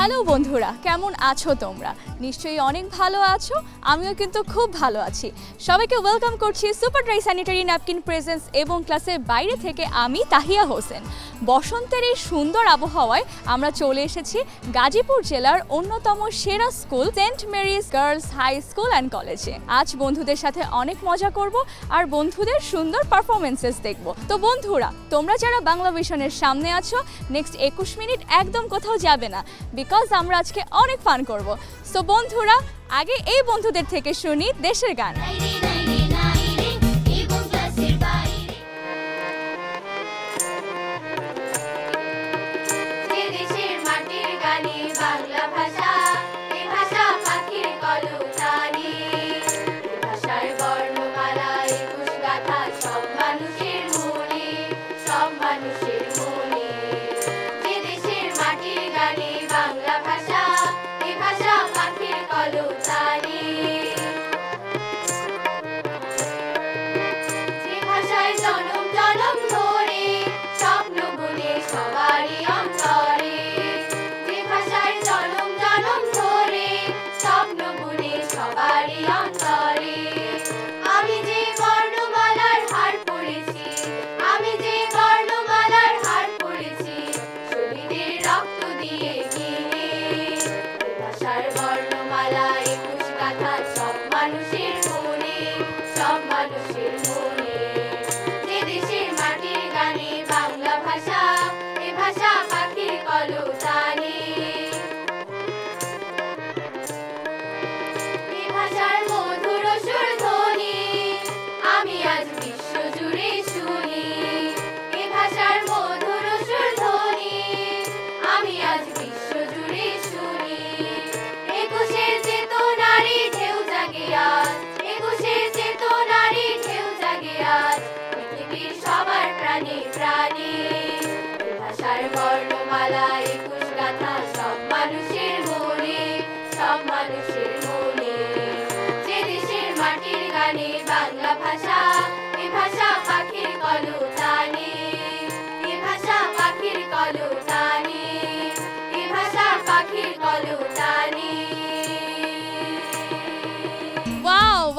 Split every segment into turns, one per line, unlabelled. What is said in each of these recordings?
Hello বন্ধুরা, কেমন আছো তোমরা? নিশ্চয়ই অনেক ভালো আছো। আমিও কিন্তু খুব ভালো আছি। সবাইকে ওয়েলকাম করছি super dry sanitary napkin presents এবং ক্লাসের বাইরে থেকে আমি তাহিয়া হোসেন। বসন্তের এই সুন্দর আবহাওয়ায় আমরা চলে এসেছি গাজীপুর জেলার অন্যতম সেরা school Saint Mary's Girls High School and কলেজে। আজ বন্ধুদের সাথে অনেক মজা করব আর বন্ধুদের সুন্দর পারফরমেন্সেস দেখব। তো বন্ধুরা, তোমরা যারা বাংলা ভিশনের সামনে আছো, নেক্সট 21 মিনিট একদম কোথাও যাবে না, বিকজ আমরা আজকে অনেক ফান করব। সো বন্ধুরা, আগে এই বন্ধুদের থেকে শুনি দেশের গান।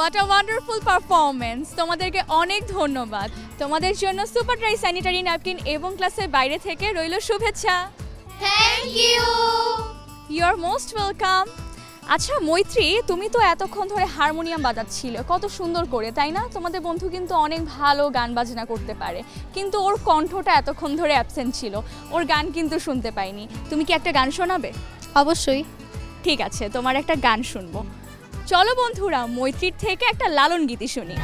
What a wonderful performance! তোমাদেরকে অনেক ধন্যবাদ। তোমাদের জন্য সুপার ড্রাই স্যানিটারি ন্যাপকিন এবং ক্লাসের বাইরে থেকে রইল শুভেচ্ছা।
Thank you.
You are most welcome. আচ্ছা মৈত্রী, তুমি তো এতক্ষণ ধরে হারমোনিয়াম বাজাচ্ছিলে কত সুন্দর করে, তাই না? তোমাদের বন্ধু কিন্তু অনেক ভালো গান বাজনা করতে পারে, কিন্তু ওর কণ্ঠটা এতক্ষণ ধরে অ্যাবসেন্ট ছিল, ওর গান কিন্তু শুনতে পাইনি। তুমি কি একটা গান শোনাবে?
অবশ্যই।
ঠিক আছে, তোমার একটা গান শুনবো। চলো বন্ধুরা, মৈত্রীর থেকে একটা লালন গীতি শুনি।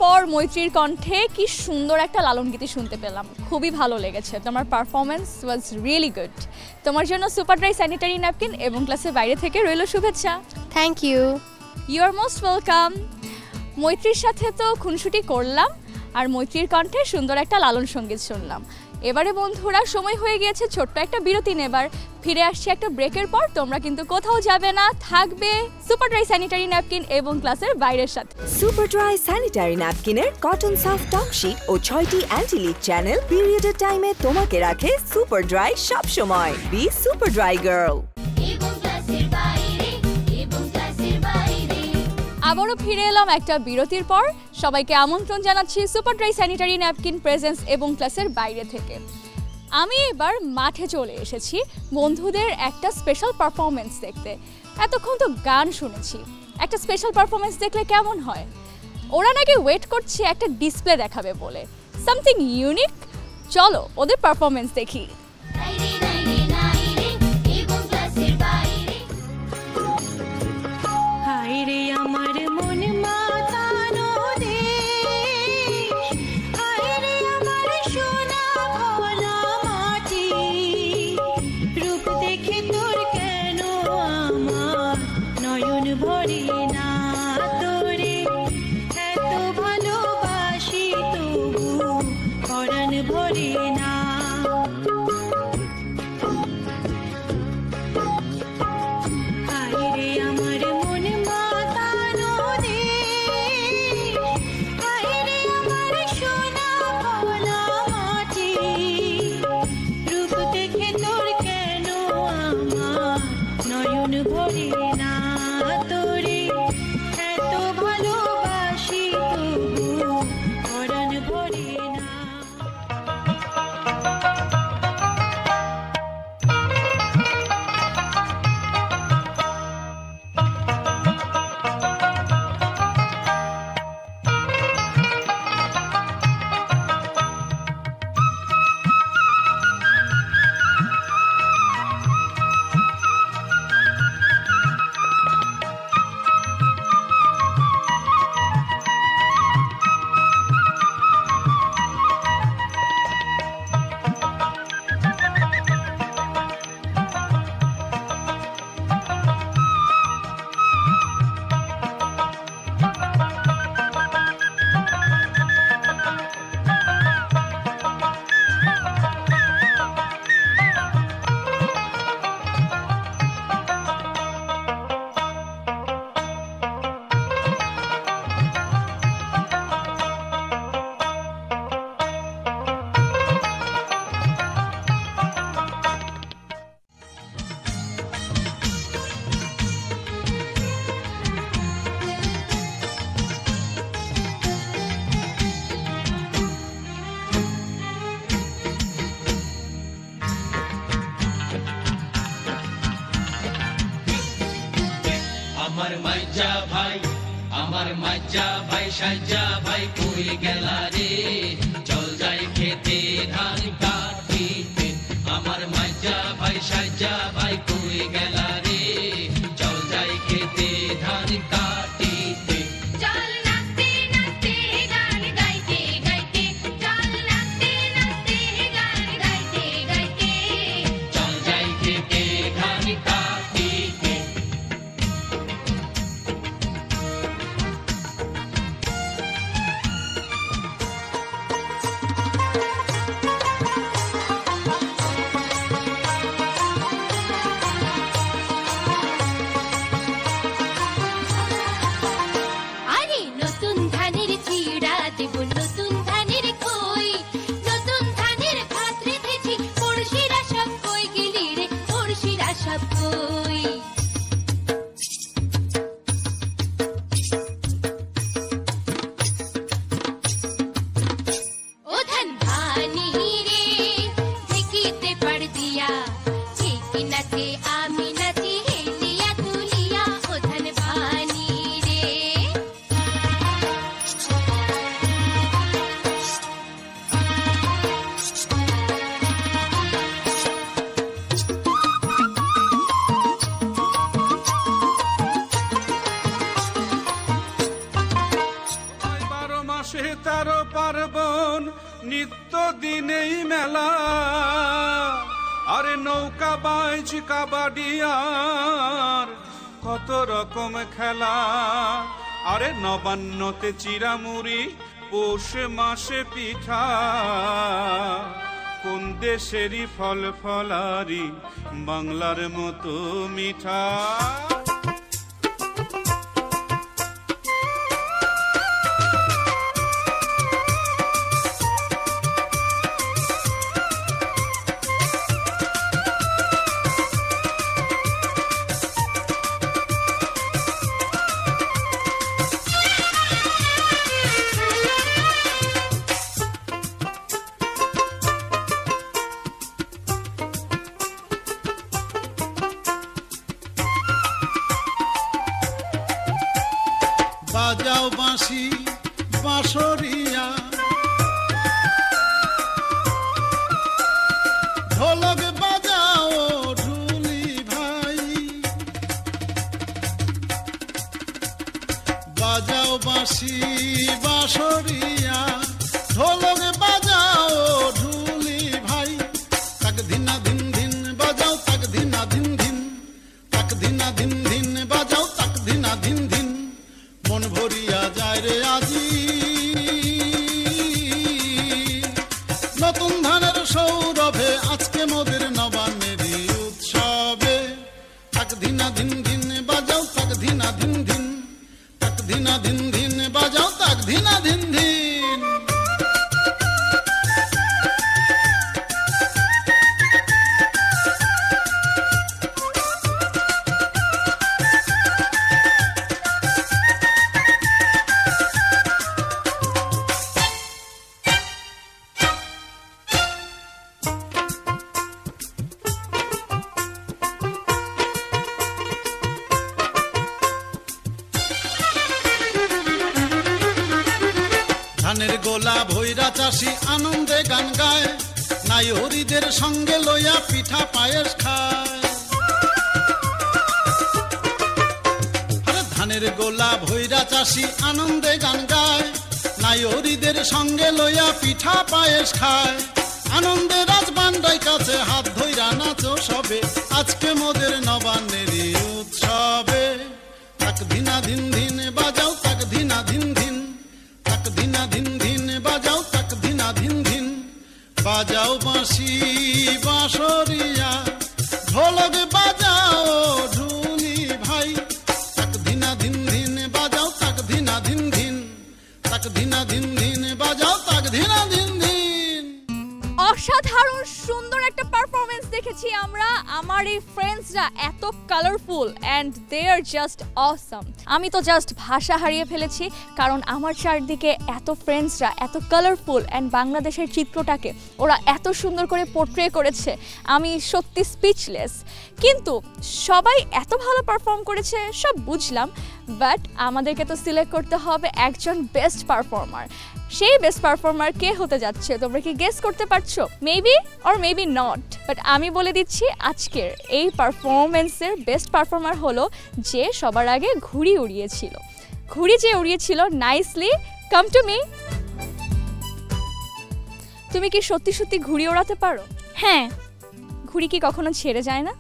পর মৈত্রীর কণ্ঠে কি সুন্দর একটা লালন গীতি শুনতে পেলাম, খুবই ভালো লেগেছে। তোমার পারফরমেন্স ওয়াজ রিয়েলি গুড। তোমার জন্য সুপার ড্রাই স্যানিটারি ন্যাপকিন এবং ক্লাসের বাইরে থেকে রইল শুভেচ্ছা।
Thank you.
You are most welcome. মৈত্রীর সাথে তো খুনসুটি করলাম আর মৈত্রীর কণ্ঠে সুন্দর একটা লালন সঙ্গীত শুনলাম। এবারে বন্ধুরা সময় হয়ে গিয়েছে ছোট্ট একটা বিরতি নেবার। ফিরে আসছি একটা ব্রেকের পর। তোমরা কিন্তু কোথাও যাবে না, থাকবে সুপার ড্রাই স্যানিটারি ন্যাপকিন এবং ক্লাসের বাইরের সাথে।
সুপার ড্রাই স্যানিটারি ন্যাপকিনের কটন সফট টক শীট ও 6টি অ্যান্টি লিক চ্যানেল পিরিয়ডের টাইমে তোমাকে রাখে সুপার ড্রাই সব সময়। Be super dry girl.
আবারও ফিরে এলাম একটা বিরতির পর। সবাইকে আমন্ত্রণ জানাচ্ছি super dry sanitary napkin presents এবং ক্লাসের বাইরে থেকে। আমি এবার মাঠে চলে এসেছি বন্ধুদের একটা স্পেশাল পারফরমেন্স দেখতে। এতক্ষণ তো গান শুনেছি, একটা স্পেশাল পারফরমেন্স দেখলে কেমন হয়? ওরা নাকি ওয়েট করছে একটা ডিসপ্লে দেখাবে বলে, সামথিং ইউনিক। চলো ওদের পারফরমেন্স দেখি।
আমার মাজ্জা ভাই সাজ্জা ভাই কই গেলা রে, চল যাই খেতে ধান কাটিতে। আমার মাজ্জা ভাই সাজ্জা ভাই কই গেলা রে, চল যাই খেতে ধান কাটিতে।
চল নাচতে নাচতে গান গাইতে গাইতে, চল নাচতে নাচতে গান গাইতে গাইতে,
চল যাই খেতে ধান কাটিতে।
মাসে 13 পার্বণ নিত্য দিনেই মেলা আরে নৌকা বাইচ কাবাডি আর কত রকম খেলা আরে নবান্নতে চিরামুড়ি পৌষ মাসে পিঠা কোন দেশেরই ফল ফলারি বাংলার মতো মিঠা
বাজাও বাঁশি বাঁশরিয়া ঢোলক বাজাও ঢুলি ভাই বাজাও বাঁশি বাঁশরিয়া ঢোলক বাজাও ঢুলি ভাই তাক ধিনা ধিন ধিন বাজাও তাক ধিনা ধিন ধিন তাক ধিনা ধিন ধিন বাজাও তাক ধিনা ধিন ধিন মন ভরিয়া যায় রে আজি নতুন ধানের সৌরভে আজকে মোদের নবান্নেরই উৎসবে তাক ধিনা ধিন ধিন বাজাও তাক ধিনা ধিন ধিন তাক ধিনা ধিন ধিন বাজাও তাক ধিনা ধিন ধিন ধানের গোলা ভৈরা চাষি আনন্দে গান গায় নাই হরিদের সঙ্গে লইয়া পিঠা পায়েস খায় আরে ধানের গোলা ভৈরা চাষি আনন্দে গান গায় নাই হরিদের সঙ্গে লইয়া পিঠা পায়েস খায় আনন্দে রাজবান্ডাই কাছে হাত ধইরা নাচো সবে আজকে মোদের নবান্নেরই উৎসবে তাক ধিনা ধিন ধিন বাজাও তাক ধিনা ধিন ধিন তাক ধিনা ধিন ধিন বাজাও তাক ধিনা ধিন ধিন বাজাও বাঁশি বাঁশরিয়া ঢোলক বাজাও ঢুলি ভাই তাক ধিনা ধিন ধিন বাজাও তাক ধিনা ধিন ধিন তাক ধিনা ধিন ধিন বাজাও তাক ধিনা ধিন ধিন
অসাধারণ সুন্দর একটা পারফরমেন্স দেখেছি আমরা আমার এই ফ্রেন্ডসরা এত colourful and they are just awesome আমি তো জাস্ট ভাষা হারিয়ে ফেলেছি কারণ আমার চারদিকে এত ফ্রেন্ডসরা এত কালারফুল অ্যান্ড বাংলাদেশের চিত্রটাকে ওরা এত সুন্দর করে পোর্ট্রে করেছে আমি সত্যি স্পিচলেস কিন্তু সবাই এত ভালো পারফর্ম করেছে সব বুঝলাম বাট আমাদেরকে তো সিলেক্ট করতে হবে একজন বেস্ট পারফর্মার সেই বেস্ট পারফর্মার কে হতে যাচ্ছে তোমরা কি গেস করতে পারছো maybe or maybe not but আমি বলে দিচ্ছি আজকের এই পারফরমেন্সের বেস্ট পারফর্মার হলো যে সবার আগে ঘুড়ি উড়িয়েছিল ঘুড়ি যে উড়িয়েছিল নাইসলি কাম টু মি তুমি কি সত্যি সত্যি ঘুড়ি ওড়াতে পারো হ্যাঁ ঘুড়ি কি কখনো ছেড়ে যায় না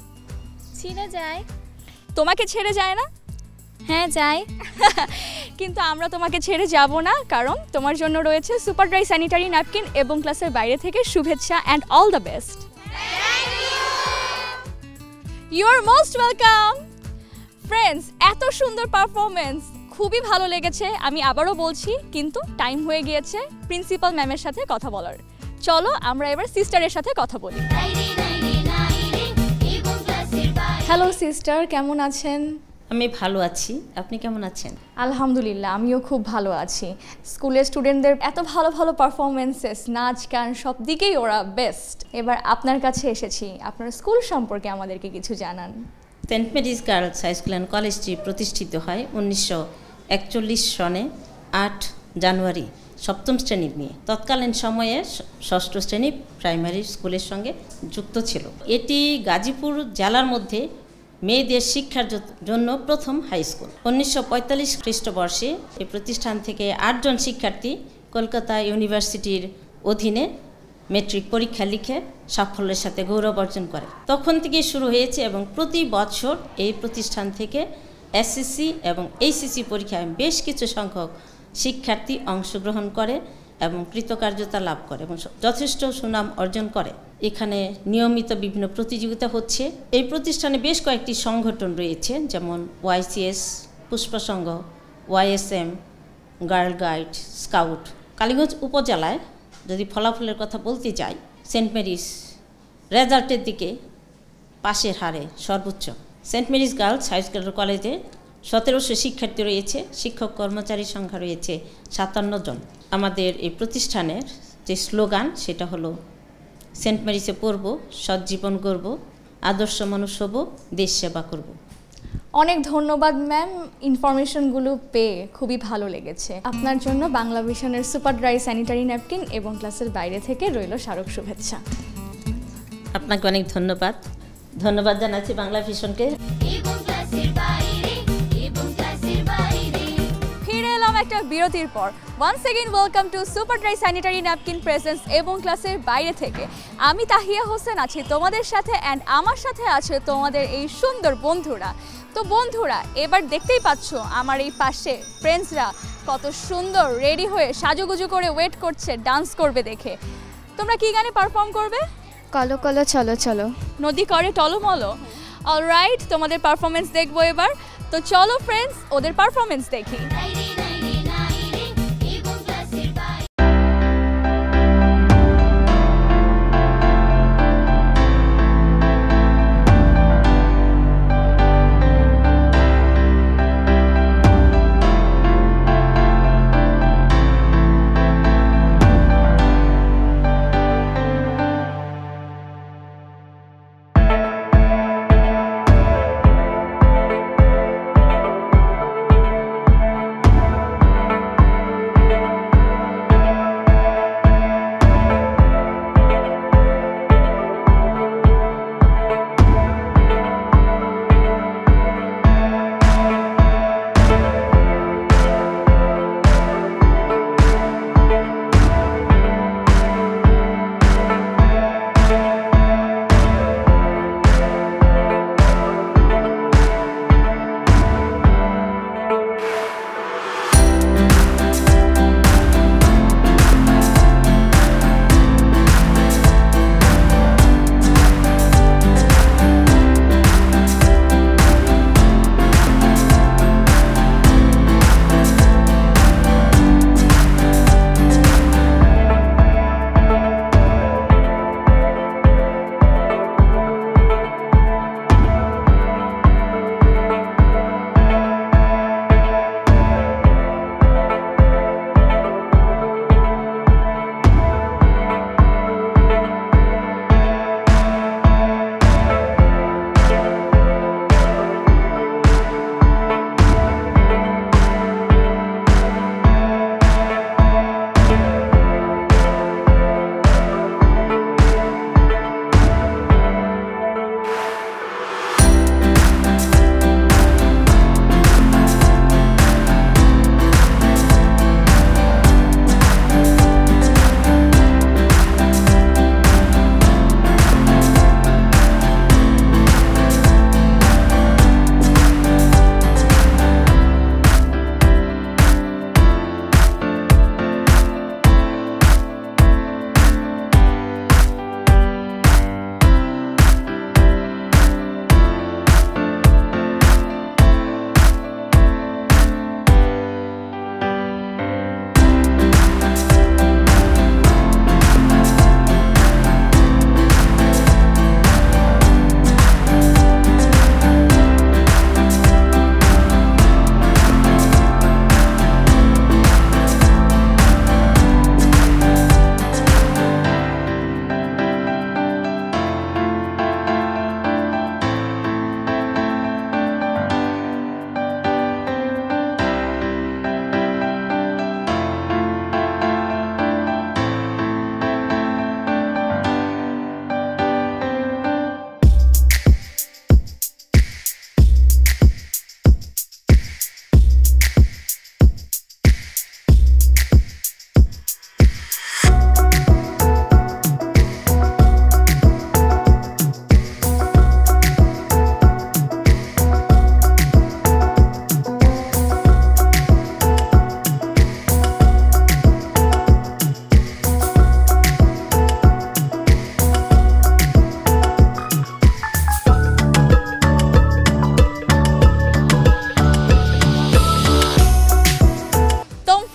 ছিঁড়ে যায়
তোমাকে ছেড়ে যায় না
হ্যাঁ যায়
কিন্তু আমরা তোমাকে ছেড়ে যাব না কারণ তোমার জন্য রয়েছে সুপার ড্রাই স্যানিটারি ন্যাপকিন এবং ক্লাসের বাইরে থেকে শুভেচ্ছা and all the best you are most welcome friends এত সুন্দর পারফরমেন্স খুবই ভালো লেগেছে আমি আবারও বলছি কিন্তু টাইম হয়ে গিয়েছে প্রিন্সিপাল ম্যামের সাথে কথা বলার চলো আমরা এবার সিস্টারের সাথে কথা বলি হ্যালো সিস্টার কেমন আছেন
আমি ভালো আছি আপনি কেমন আছেন
আলহামদুলিল্লাহ আমিও খুব ভালো আছি স্কুলের স্টুডেন্টদের এত ভালো ভালো পারফরমেন্সেস নাচ গান সব দিকেই ওরা বেস্ট এবার আপনার কাছে এসেছি আপনার স্কুল সম্পর্কে আমাদেরকে কিছু জানান
Saint Mary's Girls High School and কলেজটি প্রতিষ্ঠিত হয় 1941 সনে 8 জানুয়ারি সপ্তম শ্রেণীর মেয়ে তৎকালীন সময়ে ষষ্ঠ শ্রেণী প্রাইমারি স্কুলের সঙ্গে যুক্ত ছিল এটি গাজীপুর জেলার মধ্যে মেয়েদের শিক্ষার জন্য প্রথম হাই স্কুল 1945 খ্রিস্টবর্ষে এই প্রতিষ্ঠান থেকে 8 জন শিক্ষার্থী কলকাতা ইউনিভার্সিটির অধীনে মেট্রিক পরীক্ষা লিখে সাফল্যের সাথে গৌরব অর্জন করে। তখন থেকে শুরু হয়েছে এবং প্রতি বছর এই প্রতিষ্ঠান থেকে এসএসসি এবং এইচএসসি পরীক্ষায় বেশ কিছু সংখ্যক শিক্ষার্থী অংশগ্রহণ করে এবং কৃতকার্যতা লাভ করে এবং যথেষ্ট সুনাম অর্জন করে। এখানে নিয়মিত বিভিন্ন প্রতিযোগিতা হচ্ছে। এই প্রতিষ্ঠানে বেশ কয়েকটি সংগঠন রয়েছে, যেমন ওয়াইসিএস, পুষ্পসংঘ, ওয়াইএসএম, গার্ল গাইড, স্কাউট। কালীগঞ্জ উপজেলায় যদি ফলাফলের কথা বলতে যাই, সেন্ট মেরিস রেজাল্টের দিকে পাশের হারে সর্বোচ্চ। Saint Mary's Girls High School কলেজে 1700 শিক্ষার্থী রয়েছে, শিক্ষক কর্মচারীর সংখ্যা রয়েছে 57 জন। আমাদের এই প্রতিষ্ঠানের যে স্লোগান সেটা হলো সেন্ট মেরিসে পড়ব, সজ্জীবন গড়ব, আদর্শ মানুষ হব, দেশ সেবা করব।
অনেক ধন্যবাদ ম্যাম, ইনফরমেশনগুলো পেয়ে খুবই ভালো লেগেছে। আপনার জন্য বাংলা ভিশনের সুপার ড্রাই স্যানিটারি ন্যাপকিন এবং ক্লাসের বাইরে থেকে রইল স্মারক শুভেচ্ছা।
আপনাকে অনেক ধন্যবাদ। ধন্যবাদ জানাচ্ছি বাংলা ভিশনকে।
ফিরে এলাম একটা বিরতির পর। Once again welcome to super dry sanitary napkin presents এবং ক্লাসের বাইরে থেকে। আমি তাহিয়া হোসেন আছি তোমাদের সাথে, অ্যান্ড আমার সাথে আছে তোমাদের এই সুন্দর বন্ধুরা। তো বন্ধুরা, এবার দেখতেই পাচ্ছ আমার এই পাশে ফ্রেন্ডসরা কত সুন্দর রেডি হয়ে সাজুগুজু করে ওয়েট করছে ডান্স করবে দেখে। তোমরা কি গানে পারফর্ম করবে?
কলো কলো চলো চলো।
নদী করে টলমলো। অলরাইট, তোমাদের পারফরমেন্স দেখবো এবার। তো চলো ফ্রেন্ডস, ওদের পারফরমেন্স দেখি।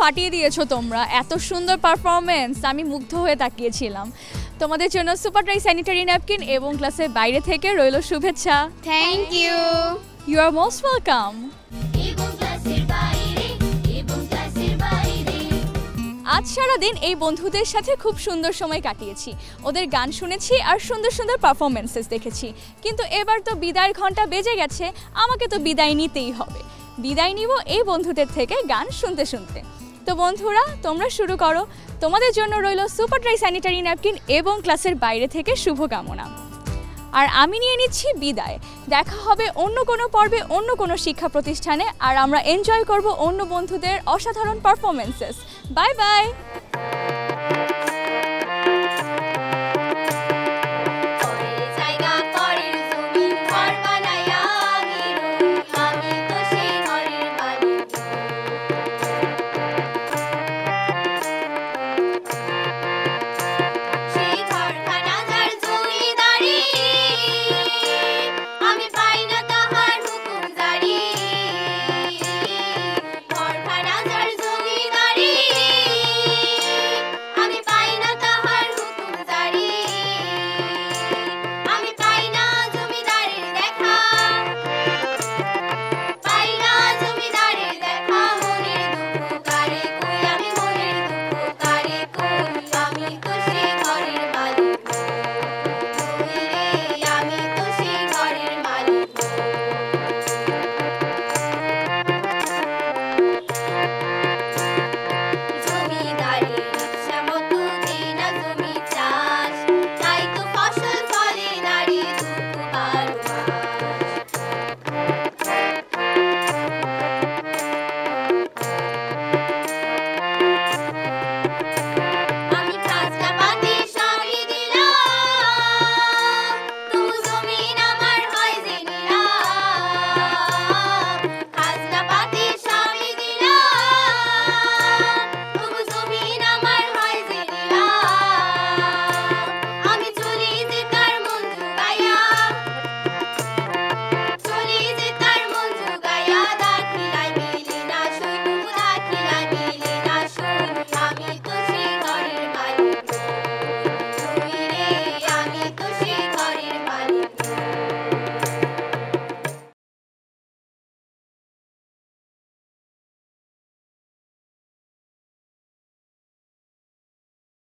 ফাটিয়ে দিয়েছো তোমরা, এত সুন্দর পারফরমেন্স, আমি মুগ্ধ হয়ে তাকিয়েছিলাম। তোমাদের জন্য সুপার ড্রাই স্যানিটারি ন্যাপকিন এবং ক্লাসের বাইরে থেকে রইল শুভেচ্ছা।
Thank you.
You are most welcome. আজ সারাদিন এই বন্ধুদের সাথে খুব সুন্দর সময় কাটিয়েছি, ওদের গান শুনেছি আর সুন্দর সুন্দর পারফরমেন্সেস দেখেছি। কিন্তু এবার তো বিদায়ের ঘন্টা বেজে গেছে, আমাকে তো বিদায় নিতেই হবে। বিদায় নিব এই বন্ধুদের থেকে গান শুনতে শুনতে। তো বন্ধুরা, তোমরা শুরু করো, তোমাদের জন্য রইল সুপার ড্রাই স্যানিটারি ন্যাপকিন এবং ক্লাসের বাইরে থেকে শুভকামনা। আর আমি নিয়ে নিচ্ছি বিদায়। দেখা হবে অন্য কোনো পর্বে, অন্য কোনো শিক্ষা প্রতিষ্ঠানে, আর আমরা এনজয় করব অন্য বন্ধুদের অসাধারণ পারফরমেন্সেস। Bye bye.